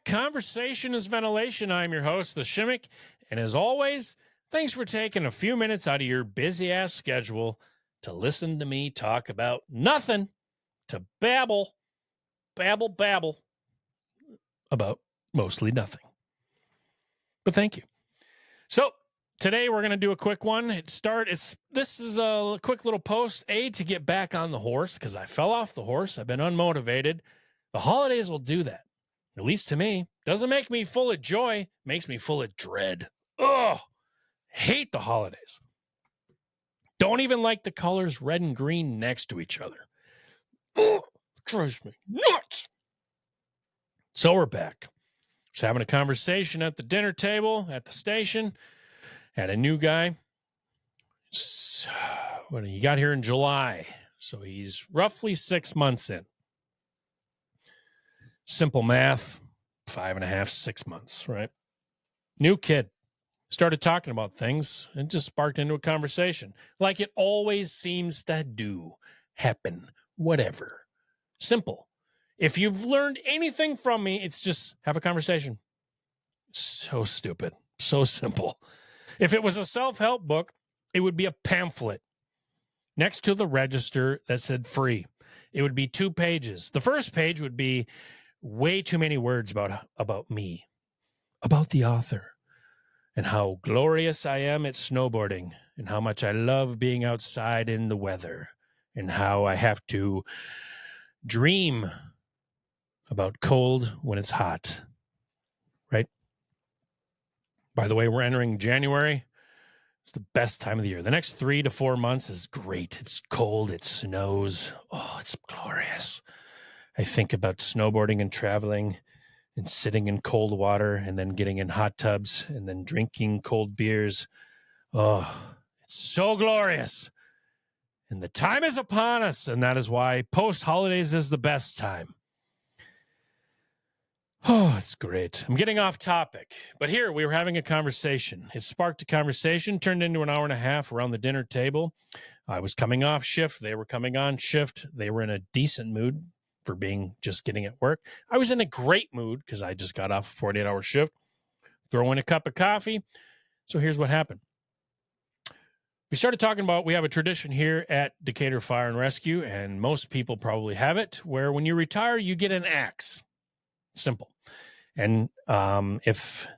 back. Conversation is ventilation. I'm your host, the Shimmick. And as always, thanks for taking a few minutes out of your busy ass schedule to listen to me talk about nothing, to babble about mostly nothing. But thank you. So today we're going to do a quick one. This is a quick little post, to get back on the horse, because I fell off the horse. I've been unmotivated. The holidays will do that. At least to me. Doesn't make me full of joy. Makes me full of dread. Ugh. Hate the holidays. Don't even like the colors red and green next to each other. Ugh. Drives me nuts. So we're back. Just having a conversation at the dinner table at the station. Had a new guy. When he got here in July. So he's roughly 6 months in. Simple math, 5.5, 6 months, right? New kid. Started talking about things and just sparked into a conversation. Like it always seems to do. Happen. Whatever. Simple. If you've learned anything from me, it's just have a conversation. So stupid. So simple. If it was a self-help book, it would be a pamphlet next to the register that said free. It would be 2 pages. The first page would be way too many words about me, about the author, and how glorious I am at snowboarding, and how much I love being outside in the weather, and how I have to dream about cold when it's hot, right? By the way, we're entering January. It's the best time of the year. The next 3 to 4 months is great. It's cold. It snows. Oh, it's glorious. I think about snowboarding and traveling and sitting in cold water and then getting in hot tubs and then drinking cold beers. Oh, it's so glorious. And the time is upon us, and that is why post-holidays is the best time. Oh, it's great. I'm getting off topic. But here, we were having a conversation. It sparked a conversation, turned into an hour and a half around the dinner table. I was coming off shift. They were coming on shift. They were in a decent mood for being just getting at work. I was in a great mood because I just got off a 48-hour shift. Throw in a cup of coffee. So here's what happened. We started talking about, we have a tradition here at Decatur Fire and Rescue, and most people probably have it, where when you retire, you get an axe. Simple. And if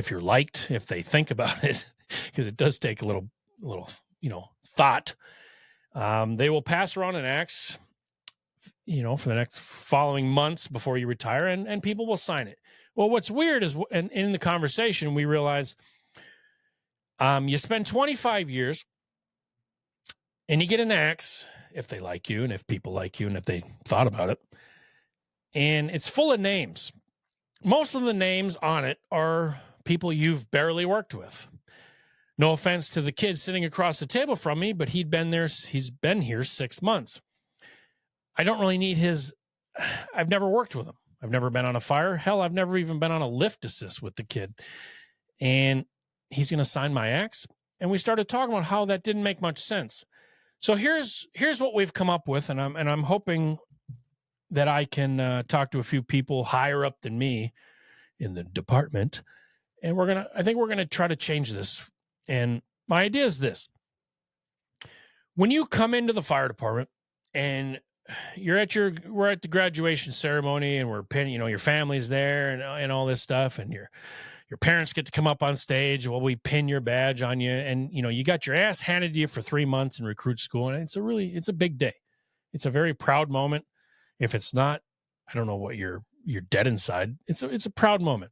you're liked, if they think about it, because it does take a little thought, they will pass around an axe, for the next following months before you retire, and people will sign it. Well, what's weird is, and in the conversation, we realize you spend 25 years and you get an axe if they like you and if people like you and if they thought about it. And it's full of names. Most of the names on it are people you've barely worked with. No offense to the kid sitting across the table from me, but he's been here 6 months. I don't really need I've never worked with him. I've never been on a fire. Hell, I've never even been on a lift assist with the kid. And he's going to sign my axe. And we started talking about how that didn't make much sense. So here's what we've come up with. And I'm hoping that I can talk to a few people higher up than me in the department. And I think we're going to try to change this. And my idea is this. When you come into the fire department and we're at the graduation ceremony and we're pinning, your family's there and all this stuff, and your parents get to come up on stage while we pin your badge on you, and you got your ass handed to you for 3 months in recruit school, and it's a big day. It's a very proud moment. If it's not, I don't know what you're dead inside. It's a proud moment.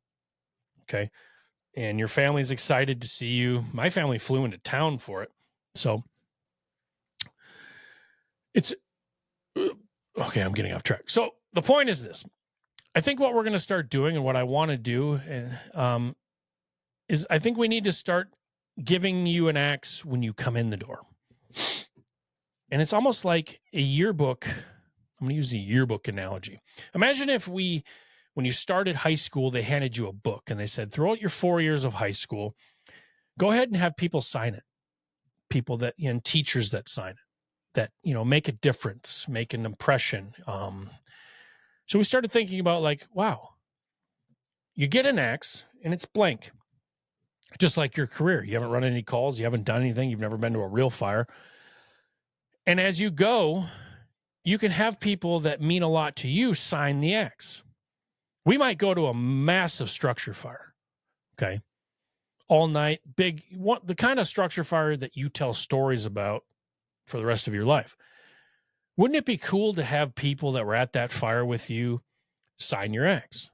Okay. And your family's excited to see you. My family flew into town for it. So it's okay. I'm getting off track. So the point is this. I think what we're going to start doing, and what I want to do, is I think we need to start giving you an axe when you come in the door. And it's almost like a yearbook. I'm going to use a yearbook analogy. Imagine if when you started high school, they handed you a book and they said, throughout your 4 years of high school, go ahead and have people sign it. People and teachers that sign it, that, make a difference, make an impression. So we started thinking about wow, You get an axe and it's blank. Just like your career. You haven't run any calls. You haven't done anything. You've never been to a real fire. And as you go, you can have people that mean a lot to you sign the axe. We might go to a massive structure fire. Okay. All night, big, the kind of structure fire that you tell stories about for the rest of your life. Wouldn't it be cool to have people that were at that fire with you sign your axe?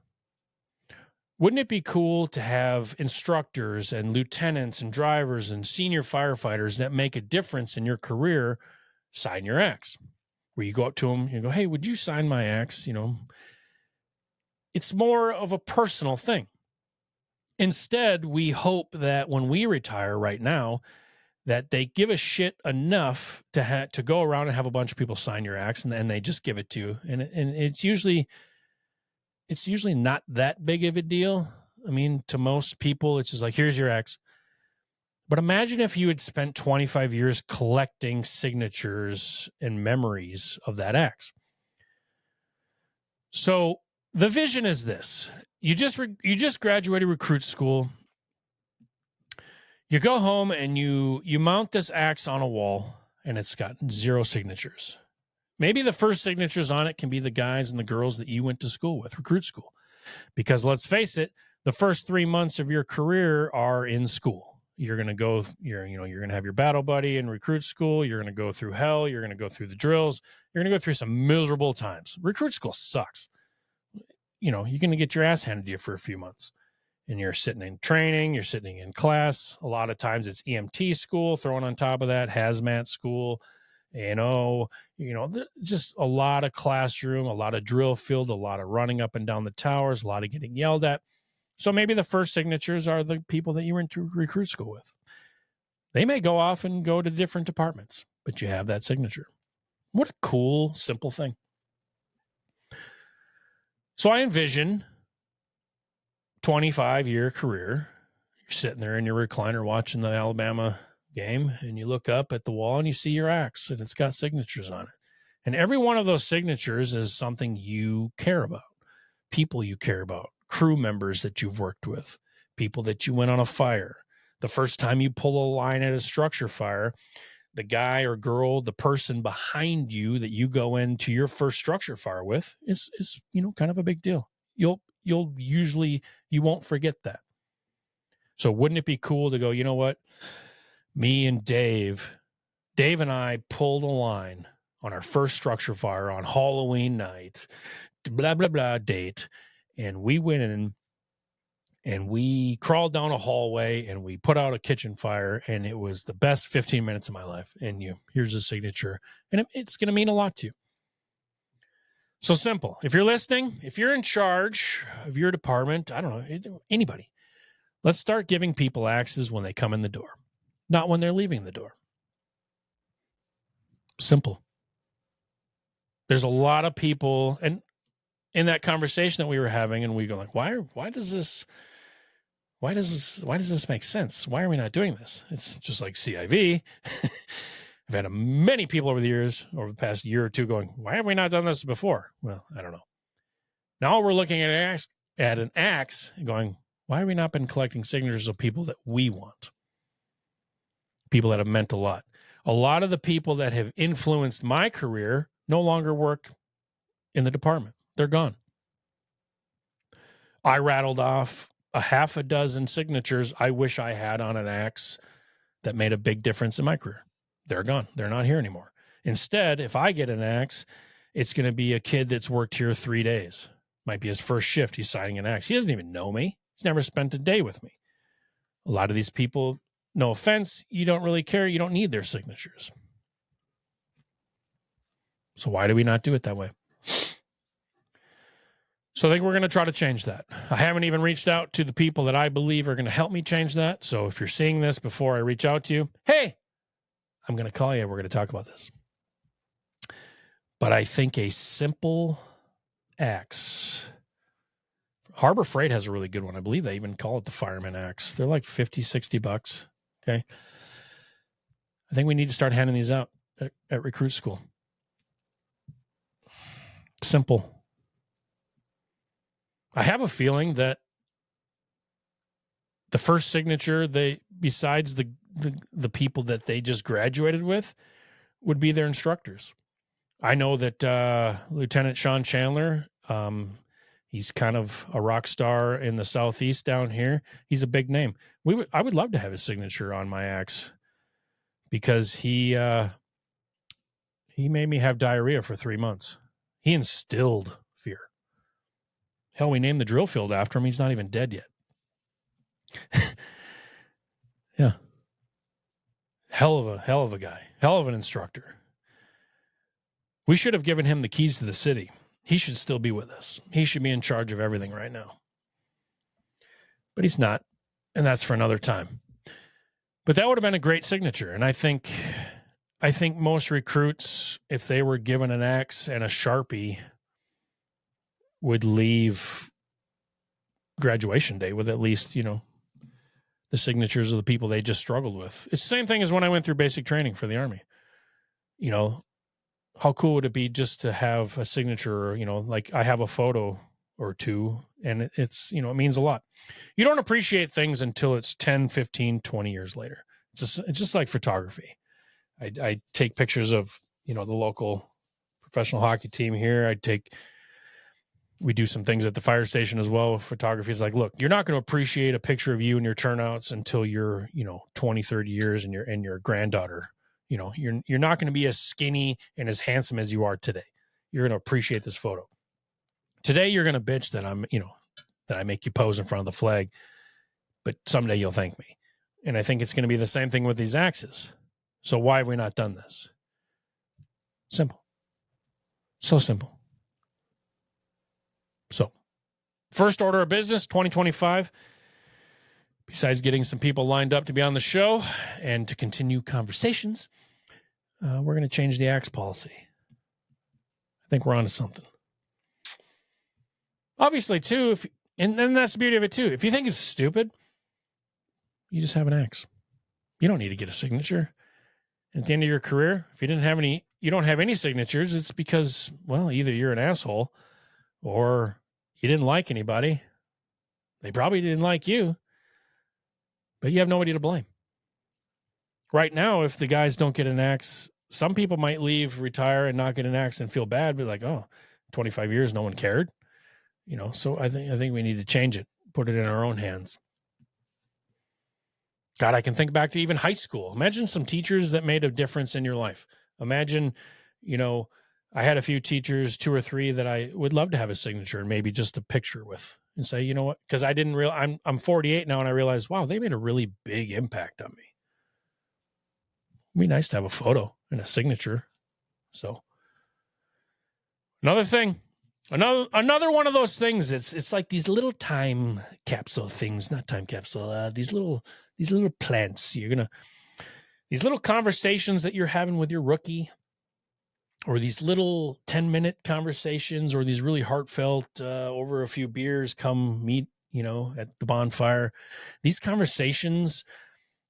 Wouldn't it be cool to have instructors and lieutenants and drivers and senior firefighters that make a difference in your career sign your axe? Where you go up to them and you go, hey, would you sign my axe? It's more of a personal thing. Instead, we hope that when we retire right now, that they give a shit enough to go around and have a bunch of people sign your axe, and then they just give it to you. And it's usually not that big of a deal. I mean, to most people, it's just like, here's your axe. But imagine if you had spent 25 years collecting signatures and memories of that axe. So the vision is this. You just graduated recruit school. You go home and you mount this axe on a wall, and it's got 0 signatures. Maybe the first signatures on it can be the guys and the girls that you went to school with, recruit school. Because let's face it, the first 3 months of your career are in school. You're going to have your battle buddy in recruit school. You're going to go through hell. You're going to go through the drills. You're going to go through some miserable times. Recruit school sucks. You're going to get your ass handed to you for a few months. And you're sitting in training, you're sitting in class. A lot of times it's EMT school, throwing on top of that, hazmat school, just a lot of classroom, a lot of drill field, a lot of running up and down the towers, a lot of getting yelled at. So maybe the first signatures are the people that you went to recruit school with. They may go off and go to different departments, but you have that signature. What a cool, simple thing. So I envision 25-year career. You're sitting there in your recliner watching the Alabama game, and you look up at the wall and you see your axe, and it's got signatures on it. And every one of those signatures is something you care about, people you care about, crew members that you've worked with, people that you went on a fire. The first time you pull a line at a structure fire, the guy or girl, the person behind you that you go into your first structure fire with is kind of a big deal. You won't forget that. So wouldn't it be cool to go, you know what? Me and Dave and I pulled a line on our first structure fire on Halloween night, blah, blah, blah date. And we went in and we crawled down a hallway and we put out a kitchen fire, and it was the best 15 minutes of my life. And here's a signature, and it's going to mean a lot to you. So simple. If you're listening, if you're in charge of your department, I don't know, anybody, let's start giving people axes when they come in the door, not when they're leaving the door. Simple. There's a lot of people, and in that conversation that we were having, and we go like, why does this make sense? Why are we not doing this? It's just like CIV. I've had many people over the past year or two going, why have we not done this before? Well, I don't know. Now we're looking at an axe and going, why have we not been collecting signatures of people that we want? People that have meant a lot. A lot of the people that have influenced my career no longer work in the department. They're gone. I rattled off a half a dozen signatures I wish I had on an axe that made a big difference in my career. They're gone. They're not here anymore. Instead, if I get an axe, it's going to be a kid that's worked here 3 days. Might be his first shift. He's signing an axe. He doesn't even know me. He's never spent a day with me. A lot of these people, no offense, you don't really care. You don't need their signatures. So why do we not do it that way? So I think we're going to try to change that. I haven't even reached out to the people that I believe are going to help me change that. So if you're seeing this before I reach out to you, hey, I'm going to call you. We're going to talk about this. But I think a simple axe. Harbor Freight has a really good one. I believe they even call it the fireman axe. They're like $50-$60. Okay. I think we need to start handing these out at recruit school. Simple. I have a feeling that the first signature besides the people that they just graduated with would be their instructors. I know that Lieutenant Sean Chandler, he's kind of a rock star in the Southeast down here. He's a big name. I would love to have his signature on my axe because he made me have diarrhea for 3 months. He instilled fear. Hell, we named the drill field after him. He's not even dead yet. Yeah. Hell of a guy. Hell of an instructor. We should have given him the keys to the city. He should still be with us. He should be in charge of everything right now. But he's not, and that's for another time. But that would have been a great signature, and I think most recruits, if they were given an axe and a Sharpie, would leave graduation day with at least, the signatures of the people they just struggled with. It's the same thing as when I went through basic training for the Army. How cool would it be just to have a signature, like I have a photo or two, and it's, it means a lot. You don't appreciate things until it's 10, 15, 20 years later. It's just like photography. I take pictures of, the local professional hockey team here. We do some things at the fire station as well. Photography is like, look, you're not going to appreciate a picture of you and your turnouts until you're, 20, 30 years and your granddaughter. You're not going to be as skinny and as handsome as you are today. You're going to appreciate this photo. Today, you're going to bitch that that I make you pose in front of the flag, but someday you'll thank me. And I think it's going to be the same thing with these axes. So why have we not done this? Simple. So simple. So, first order of business, 2025. Besides getting some people lined up to be on the show and to continue conversations, we're going to change the axe policy. I think we're onto something. Obviously, too, and that's the beauty of it, too. If you think it's stupid, you just have an axe. You don't need to get a signature. At the end of your career, if you don't have any signatures, it's because, well, either you're an asshole or you didn't like anybody. They probably didn't like you. But you have nobody to blame. Right now, if the guys don't get an axe, some people might leave, retire, and not get an axe and feel bad, but like, 25 years, no one cared. So I think we need to change it, put it in our own hands. God, I can think back to even high school. Imagine some teachers that made a difference in your life. Imagine, I had a few teachers, 2 or 3, that I would love to have a signature and maybe just a picture with. And say, you know what? Because I didn't I'm 48 now, and I realized, wow, they made a really big impact on me. It'd be nice to have a photo and a signature. So, another thing, another one of those things. It's like these little time capsule things, not time capsule. These little plants. These little conversations that you're having with your rookie, or these little 10-minute conversations, or these really heartfelt over a few beers, come meet, at the bonfire. These conversations,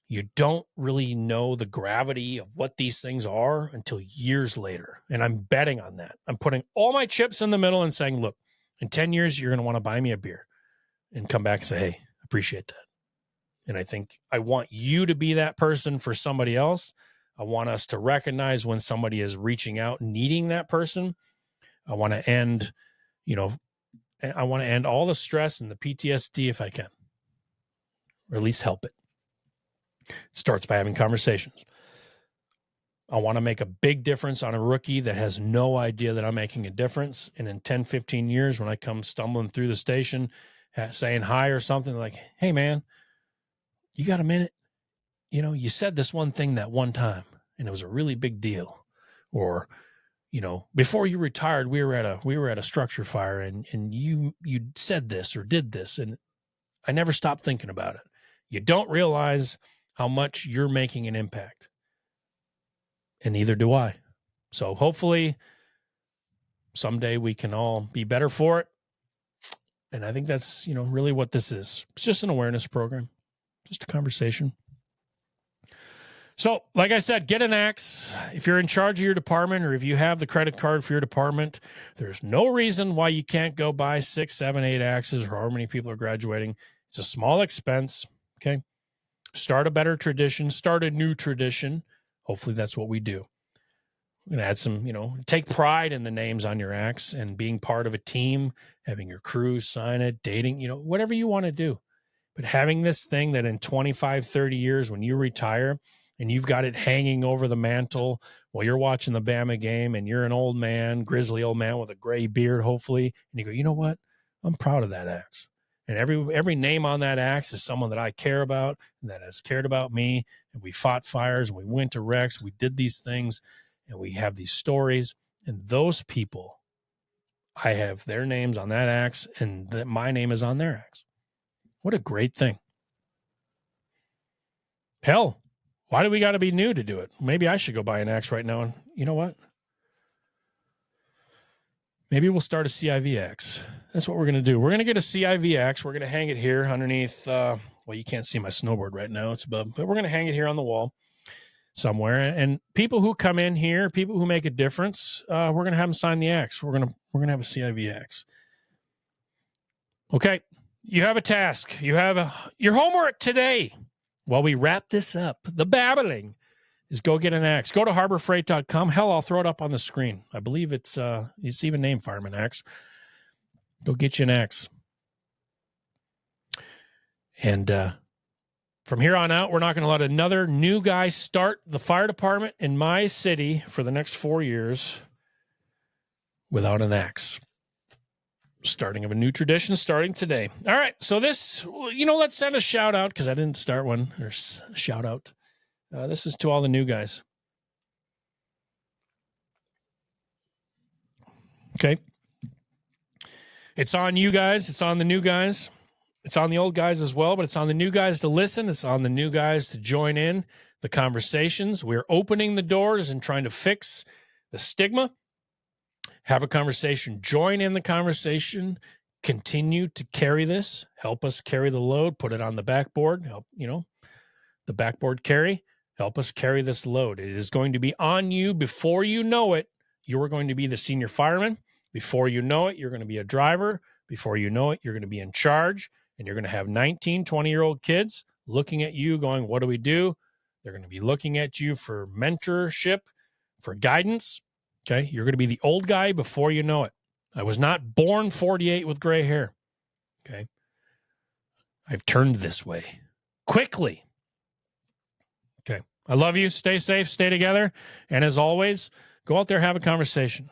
you don't really know the gravity of what these things are until years later. And I'm betting on that. I'm putting all my chips in the middle and saying, look, in 10 years, you're going to want to buy me a beer and come back and say, hey, appreciate that. And I think I want you to be that person for somebody else. I want us to recognize when somebody is reaching out, needing that person. I want to end, all the stress and the PTSD if I can, or at least help it. It starts by having conversations. I want to make a big difference on a rookie that has no idea that I'm making a difference. And in 10, 15 years, when I come stumbling through the station, saying hi or something, like, hey, man, you got a minute? You said this one thing that one time, and it was a really big deal. Or, before you retired, we were at a structure fire, and you said this or did this, and I never stopped thinking about it. You don't realize how much you're making an impact, and neither do I. So hopefully someday we can all be better for it. And I think that's, really what this is. It's just an awareness program, just a conversation. So, like I said, get an axe. If you're in charge of your department, or if you have the credit card for your department, there's no reason why you can't go buy 6, 7, 8 axes, or however many people are graduating. It's a small expense. Okay. Start a better tradition, start a new tradition. Hopefully that's what we do. We're going to add some, take pride in the names on your axe and being part of a team, having your crew sign it, dating, whatever you want to do. But having this thing that in 25, 30 years, when you retire and you've got it hanging over the mantle while you're watching the Bama game and you're an old man, grizzly old man with a gray beard, hopefully, and you go, you know what? I'm proud of that axe. And every name on that axe is someone that I care about and that has cared about me. And we fought fires and we went to wrecks. We did these things and we have these stories. And those people, I have their names on that axe and my name is on their axe. What a great thing. Hell, why do we got to be new to do it? Maybe I should go buy an axe right now. And you know what? Maybe we'll start a CIV axe. That's what we're going to do. We're going to get a CIV axe. We're going to hang it here underneath. Well, you can't see my snowboard right now. It's above, but we're going to hang it here on the wall somewhere. And people who come in here, people who make a difference, we're going to have them sign the axe. We're going to have a CIV axe. Okay. You have a task. You have your homework today. While we wrap this up, the babbling is go get an axe. Go to harborfreight.com. Hell, I'll throw it up on the screen. I believe it's even named Fireman Axe. Go get you an axe. And from here on out, we're not going to let another new guy start the fire department in my city for the next 4 years without an axe. Starting of a new tradition starting today. All right. So this, let's send a shout out because I didn't start one or shout out. This is to all the new guys. Okay. It's on you guys. It's on the new guys. It's on the old guys as well, but it's on the new guys to listen. It's on the new guys to join in the conversations. We're opening the doors and trying to fix the stigma. Have a conversation, join in the conversation, continue to carry this, help us carry the load, put it on the backboard, help, the backboard carry, help us carry this load. It is going to be on you before you know it. You are going to be the senior fireman. Before you know it, you're going to be a driver. Before you know it, you're going to be in charge, and you're going to have 19, 20-year-old kids looking at you going, what do we do? They're going to be looking at you for mentorship, for guidance. Okay, you're going to be the old guy before you know it. I was not born 48 with gray hair. Okay, I've turned this way quickly. Okay, I love you. Stay safe, stay together. And as always, go out there, have a conversation.